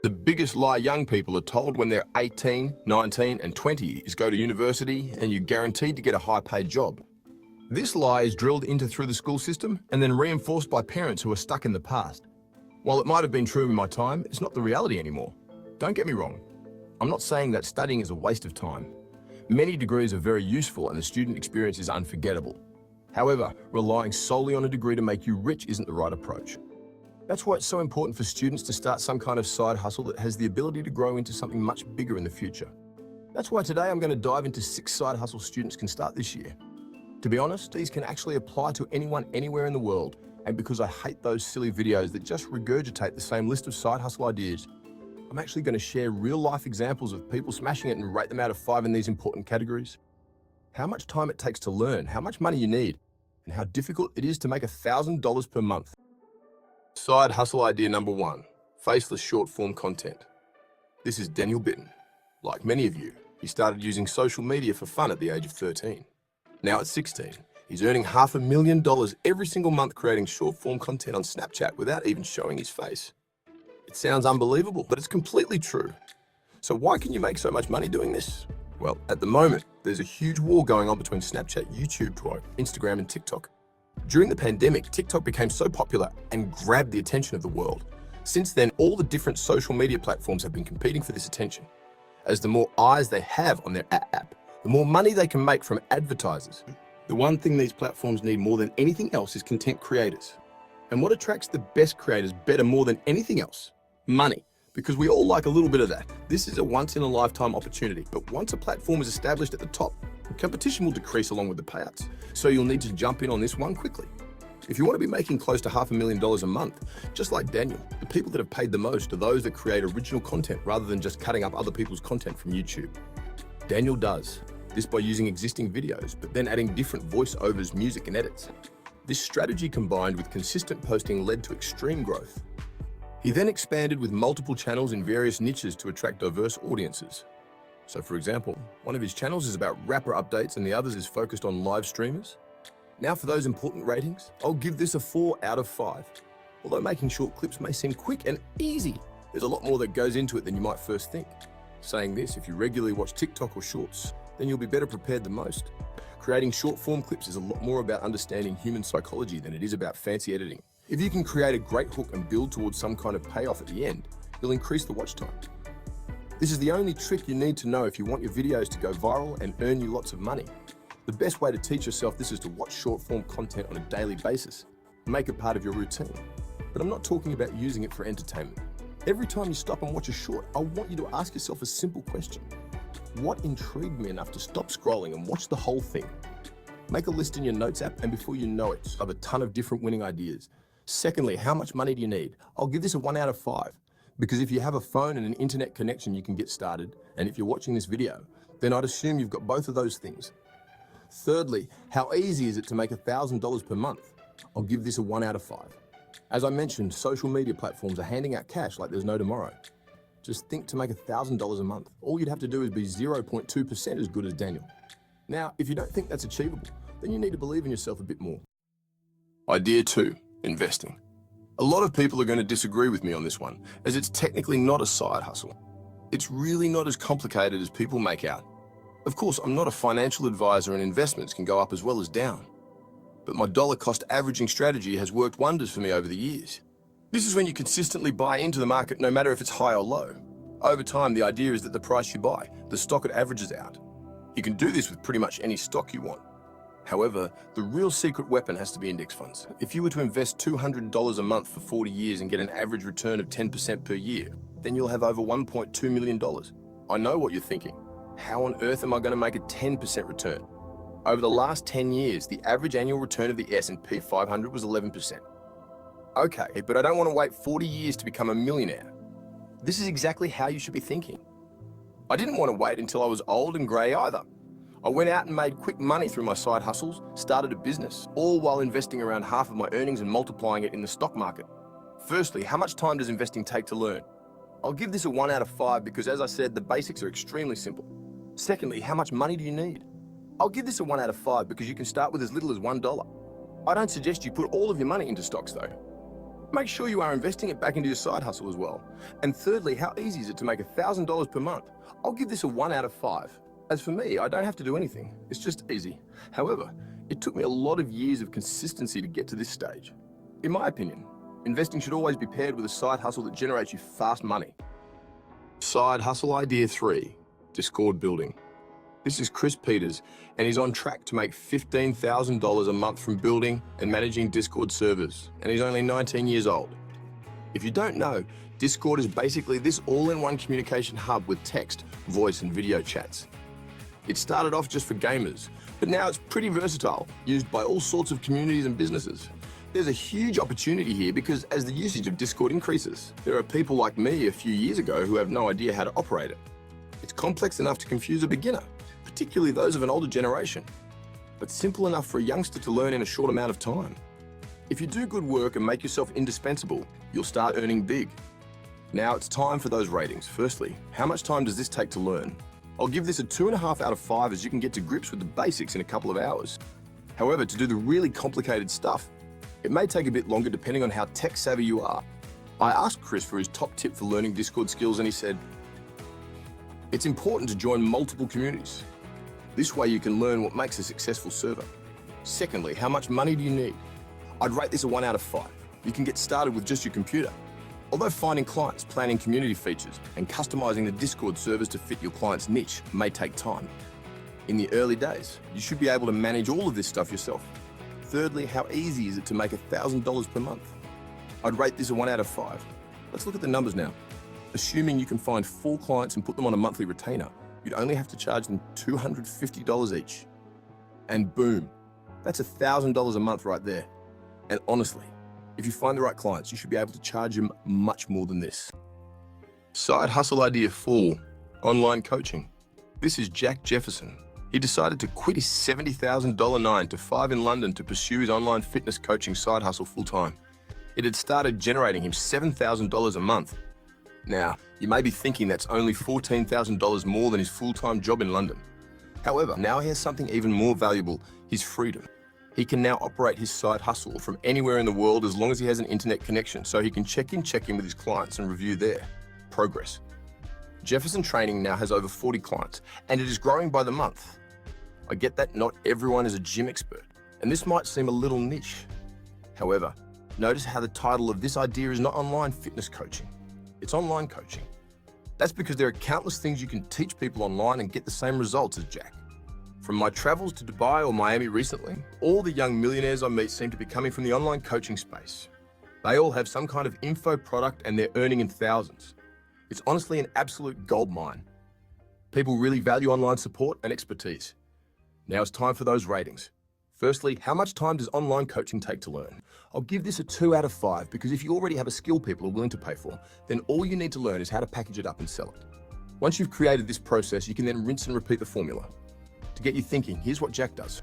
The biggest lie young people are told when they're 18, 19, and 20 is go to university and you're guaranteed to get a high-paid job. This lie is drilled into through the school system and then reinforced by parents who are stuck in the past. While it might have been true in my time, it's not the reality anymore. Don't get me wrong. I'm not saying that studying is a waste of time. Many degrees are very useful and the student experience is unforgettable. However, relying solely on a degree to make you rich isn't the right approach. That's why it's so important for students to start some kind of side hustle that has the ability to grow into something much bigger in the future. That's why today I'm going to dive into 6 side hustles students can start this year. To be honest, these can actually apply to anyone anywhere in the world, and because I hate those silly videos that just regurgitate the same list of side hustle ideas, I'm actually going to share real-life examples of people smashing it and rate them out of 5 in these important categories. How much time it takes to learn, how much money you need, and how difficult it is to make $1,000 per month. Side hustle idea number 1, faceless short-form content. This is Daniel Bitten. Like many of you, he started using social media for fun at the age of 13. Now at 16, he's earning $500,000 every single month creating short-form content on Snapchat without even showing his face. It sounds unbelievable, but it's completely true. So why can you make so much money doing this? Well, at the moment, there's a huge war going on between Snapchat, YouTube, Instagram, and TikTok. During the pandemic, TikTok became so popular and grabbed the attention of the world. Since then, all the different social media platforms have been competing for this attention. As the more eyes they have on their app, the more money they can make from advertisers. The one thing these platforms need more than anything else is content creators. And what attracts the best creators better more than anything else? Money. Because we all like a little bit of that. This is a once-in-a-lifetime opportunity, but once a platform is established at the top, competition will decrease along with the payouts, so you'll need to jump in on this one quickly. If you want to be making close to $500,000 a month, just like Daniel, the people that have paid the most are those that create original content rather than just cutting up other people's content from YouTube. Daniel does this by using existing videos, but then adding different voiceovers, music, and edits. This strategy combined with consistent posting led to extreme growth. He then expanded with multiple channels in various niches to attract diverse audiences. So for example, one of his channels is about rapper updates and the others is focused on live streamers. Now for those important ratings, I'll give this a 4 out of 5. Although making short clips may seem quick and easy, there's a lot more that goes into it than you might first think. Saying this, if you regularly watch TikTok or Shorts, then you'll be better prepared than most. Creating short-form clips is a lot more about understanding human psychology than it is about fancy editing. If you can create a great hook and build towards some kind of payoff at the end, you'll increase the watch time. This is the only trick you need to know if you want your videos to go viral and earn you lots of money. The best way to teach yourself this is to watch short-form content on a daily basis. Make it part of your routine. But I'm not talking about using it for entertainment. Every time you stop and watch a short, I want you to ask yourself a simple question. What intrigued me enough to stop scrolling and watch the whole thing? Make a list in your notes app and before you know it, you have a ton of different winning ideas. Secondly, how much money do you need? I'll give this a 1 out of 5. Because if you have a phone and an internet connection, you can get started. And if you're watching this video, then I'd assume you've got both of those things. Thirdly, how easy is it to make $1,000 per month? I'll give this a 1 out of 5. As I mentioned, social media platforms are handing out cash like there's no tomorrow. Just think to make $1,000 a month. All you'd have to do is be 0.2% as good as Daniel. Now, if you don't think that's achievable, then you need to believe in yourself a bit more. Idea 2, investing. A lot of people are going to disagree with me on this one, as it's technically not a side hustle. It's really not as complicated as people make out. Of course, I'm not a financial advisor and investments can go up as well as down. But my dollar cost averaging strategy has worked wonders for me over the years. This is when you consistently buy into the market no matter if it's high or low. Over time, the idea is that the price you buy, the stock it averages out. You can do this with pretty much any stock you want. However, the real secret weapon has to be index funds. If you were to invest $200 a month for 40 years and get an average return of 10% per year, then you'll have over $1.2 million. I know what you're thinking. How on earth am I going to make a 10% return? Over the last 10 years, the average annual return of the S&P 500 was 11%. Okay, but I don't want to wait 40 years to become a millionaire. This is exactly how you should be thinking. I didn't want to wait until I was old and grey either. I went out and made quick money through my side hustles, started a business, all while investing around half of my earnings and multiplying it in the stock market. Firstly, how much time does investing take to learn? I'll give this a 1 out of 5 because, as I said, the basics are extremely simple. Secondly, how much money do you need? I'll give this a 1 out of 5 because you can start with as little as $1. I don't suggest you put all of your money into stocks though. Make sure you are investing it back into your side hustle as well. And thirdly, how easy is it to make $1,000 per month? I'll give this a 1 out of 5. As for me, I don't have to do anything. It's just easy. However, it took me a lot of years of consistency to get to this stage. In my opinion, investing should always be paired with a side hustle that generates you fast money. Side hustle idea 3, Discord building. This is Chris Peters, and he's on track to make $15,000 a month from building and managing Discord servers, and he's only 19 years old. If you don't know, Discord is basically this all-in-one communication hub with text, voice, and video chats. It started off just for gamers, but now it's pretty versatile, used by all sorts of communities and businesses. There's a huge opportunity here because as the usage of Discord increases, there are people like me a few years ago who have no idea how to operate it. It's complex enough to confuse a beginner, particularly those of an older generation, but simple enough for a youngster to learn in a short amount of time. If you do good work and make yourself indispensable, you'll start earning big. Now it's time for those ratings. Firstly, how much time does this take to learn? I'll give this a 2.5 out of 5 as you can get to grips with the basics in a couple of hours. However, to do the really complicated stuff, it may take a bit longer depending on how tech savvy you are. I asked Chris for his top tip for learning Discord skills and he said, it's important to join multiple communities. This way you can learn what makes a successful server. Secondly, how much money do you need? I'd rate this a 1 out of 5. You can get started with just your computer. Although finding clients, planning community features, and customizing the Discord servers to fit your client's niche may take time. In the early days, you should be able to manage all of this stuff yourself. Thirdly, how easy is it to make $1,000 per month? I'd rate this a 1 out of 5. Let's look at the numbers now. Assuming you can find 4 clients and put them on a monthly retainer, you'd only have to charge them $250 each. And boom, that's $1,000 a month right there. And honestly, if you find the right clients, you should be able to charge them much more than this. Side hustle idea 4, online coaching. This is Jack Jefferson. He decided to quit his $70,000 9-to-5 in London to pursue his online fitness coaching side hustle full-time. It had started generating him $7,000 a month. Now, you may be thinking that's only $14,000 more than his full-time job in London. However, now he has something even more valuable, his freedom. He can now operate his side hustle from anywhere in the world as long as he has an internet connection, so he can check in with his clients and review their progress. Jefferson Training now has over 40 clients, and it is growing by the month. I get that not everyone is a gym expert, and this might seem a little niche. However, notice how the title of this idea is not online fitness coaching. It's online coaching. That's because there are countless things you can teach people online and get the same results as Jack. From my travels to Dubai or Miami recently, all the young millionaires I meet seem to be coming from the online coaching space. They all have some kind of info product and they're earning in thousands. It's honestly an absolute gold mine. People really value online support and expertise. Now it's time for those ratings. Firstly, how much time does online coaching take to learn? I'll give this a 2 out of 5 because if you already have a skill people are willing to pay for, then all you need to learn is how to package it up and sell it. Once you've created this process, you can then rinse and repeat the formula. To get you thinking, here's what Jack does.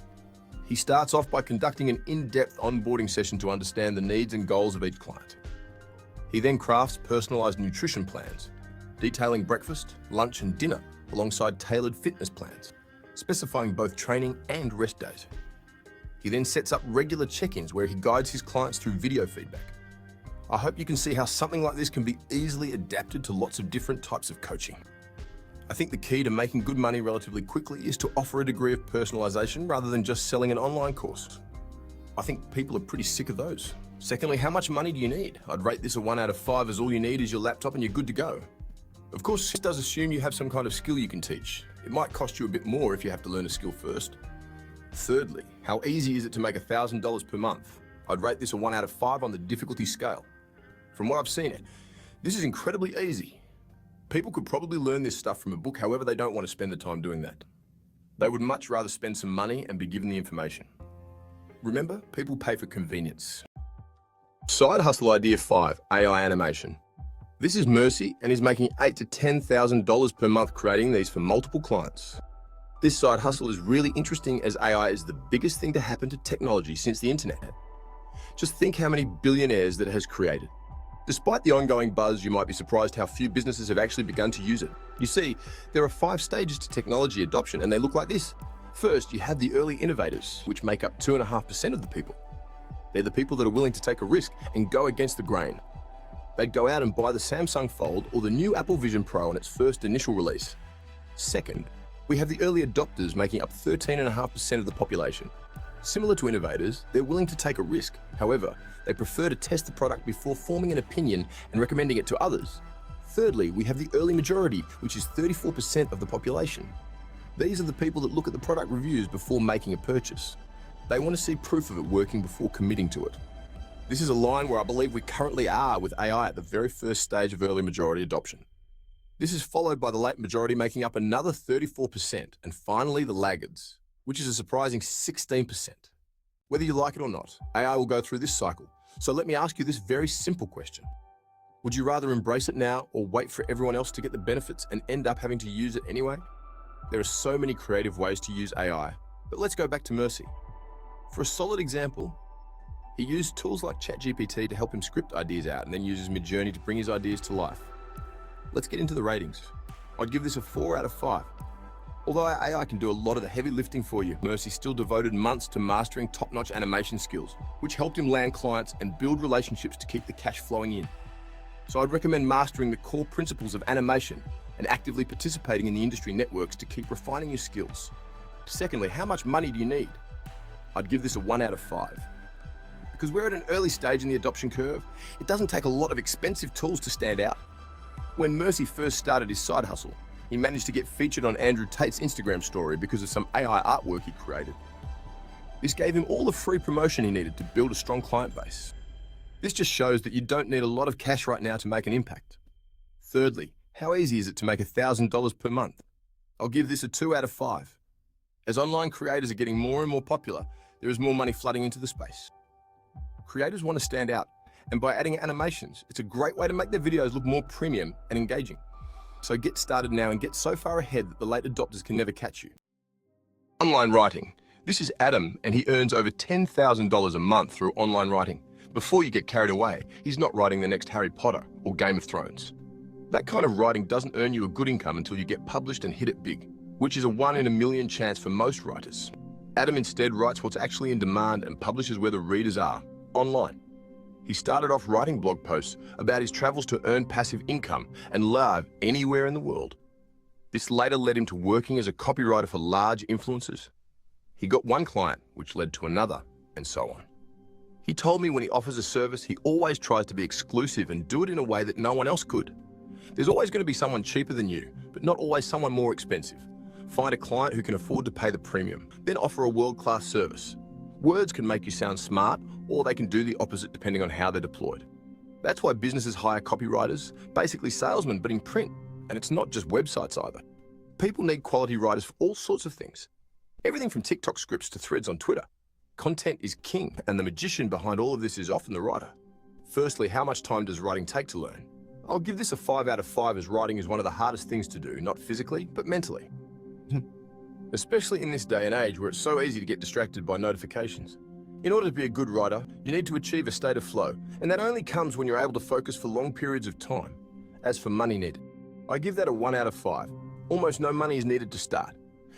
He starts off by conducting an in-depth onboarding session to understand the needs and goals of each client. He then crafts personalized nutrition plans, detailing breakfast, lunch, and dinner alongside tailored fitness plans, specifying both training and rest days. He then sets up regular check-ins where he guides his clients through video feedback. I hope you can see how something like this can be easily adapted to lots of different types of coaching. I think the key to making good money relatively quickly is to offer a degree of personalization rather than just selling an online course. I think people are pretty sick of those. Secondly, how much money do you need? I'd rate this a 1 out of 5 as all you need is your laptop and you're good to go. Of course, this does assume you have some kind of skill you can teach. It might cost you a bit more if you have to learn a skill first. Thirdly, how easy is it to make $1,000 per month? I'd rate this a 1 out of 5 on the difficulty scale. From what I've seen, this is incredibly easy. People could probably learn this stuff from a book, however they don't want to spend the time doing that. They would much rather spend some money and be given the information. Remember, people pay for convenience. Side hustle idea 5, AI animation. This is Mercy and is making $8,000 to $10,000 per month creating these for multiple clients. This side hustle is really interesting as AI is the biggest thing to happen to technology since the internet. Just think how many billionaires that it has created. Despite the ongoing buzz, you might be surprised how few businesses have actually begun to use it. You see, there are 5 stages to technology adoption and they look like this. First, you have the early innovators, which make up 2.5% of the people. They're the people that are willing to take a risk and go against the grain. They'd go out and buy the Samsung Fold or the new Apple Vision Pro on its first initial release. Second, we have the early adopters making up 13.5% of the population. Similar to innovators, they're willing to take a risk. However, they prefer to test the product before forming an opinion and recommending it to others. Thirdly, we have the early majority, which is 34% of the population. These are the people that look at the product reviews before making a purchase. They want to see proof of it working before committing to it. This is a line where I believe we currently are with AI at the very first stage of early majority adoption. This is followed by the late majority making up another 34%, and finally the laggards, which is a surprising 16%. Whether you like it or not, AI will go through this cycle. So let me ask you this very simple question. Would you rather embrace it now or wait for everyone else to get the benefits and end up having to use it anyway? There are so many creative ways to use AI, but let's go back to Mercy. For a solid example, he used tools like ChatGPT to help him script ideas out and then uses Midjourney to bring his ideas to life. Let's get into the ratings. I'd give this a 4 out of 5. Although AI can do a lot of the heavy lifting for you, Mercy still devoted months to mastering top-notch animation skills, which helped him land clients and build relationships to keep the cash flowing in. So I'd recommend mastering the core principles of animation and actively participating in the industry networks to keep refining your skills. Secondly, how much money do you need? I'd give this a 1 out of 5. Because we're at an early stage in the adoption curve, it doesn't take a lot of expensive tools to stand out. When Mercy first started his side hustle, he managed to get featured on Andrew Tate's Instagram story because of some AI artwork he created. This gave him all the free promotion he needed to build a strong client base. This just shows that you don't need a lot of cash right now to make an impact. Thirdly, how easy is it to make $1,000 per month? I'll give this a 2 out of 5. As online creators are getting more and more popular, there is more money flooding into the space. Creators want to stand out, and by adding animations, it's a great way to make their videos look more premium and engaging. So get started now and get so far ahead that the late adopters can never catch you. Online writing. This is Adam, and he earns over $10,000 a month through online writing. Before you get carried away, he's not writing the next Harry Potter or Game of Thrones. That kind of writing doesn't earn you a good income until you get published and hit it big, which is a 1 in a million chance for most writers. Adam instead writes what's actually in demand and publishes where the readers are, online. He started off writing blog posts about his travels to earn passive income and live anywhere in the world. This later led him to working as a copywriter for large influencers. He got one client, which led to another, and so on. He told me when he offers a service, he always tries to be exclusive and do it in a way that no one else could. There's always going to be someone cheaper than you, but not always someone more expensive. Find a client who can afford to pay the premium, then offer a world-class service. Words can make you sound smart, or they can do the opposite depending on how they're deployed. That's why businesses hire copywriters, basically salesmen, but in print. And it's not just websites either. People need quality writers for all sorts of things. Everything from TikTok scripts to threads on Twitter. Content is king, and the magician behind all of this is often the writer. Firstly, how much time does writing take to learn? I'll give this a 5 out of 5 as writing is one of the hardest things to do, not physically, but mentally. Especially in this day and age where it's so easy to get distracted by notifications. In order to be a good writer, you need to achieve a state of flow, and that only comes when you're able to focus for long periods of time. As for money needed, I give that a 1 out of 5. Almost no money is needed to start.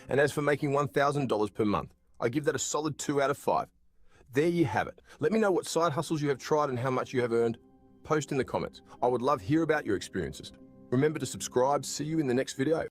And as for making $1,000 per month, I give that a solid 2 out of 5. There you have it. Let me know what side hustles you have tried and how much you have earned. Post in the comments. I would love to hear about your experiences. Remember to subscribe. See you in the next video.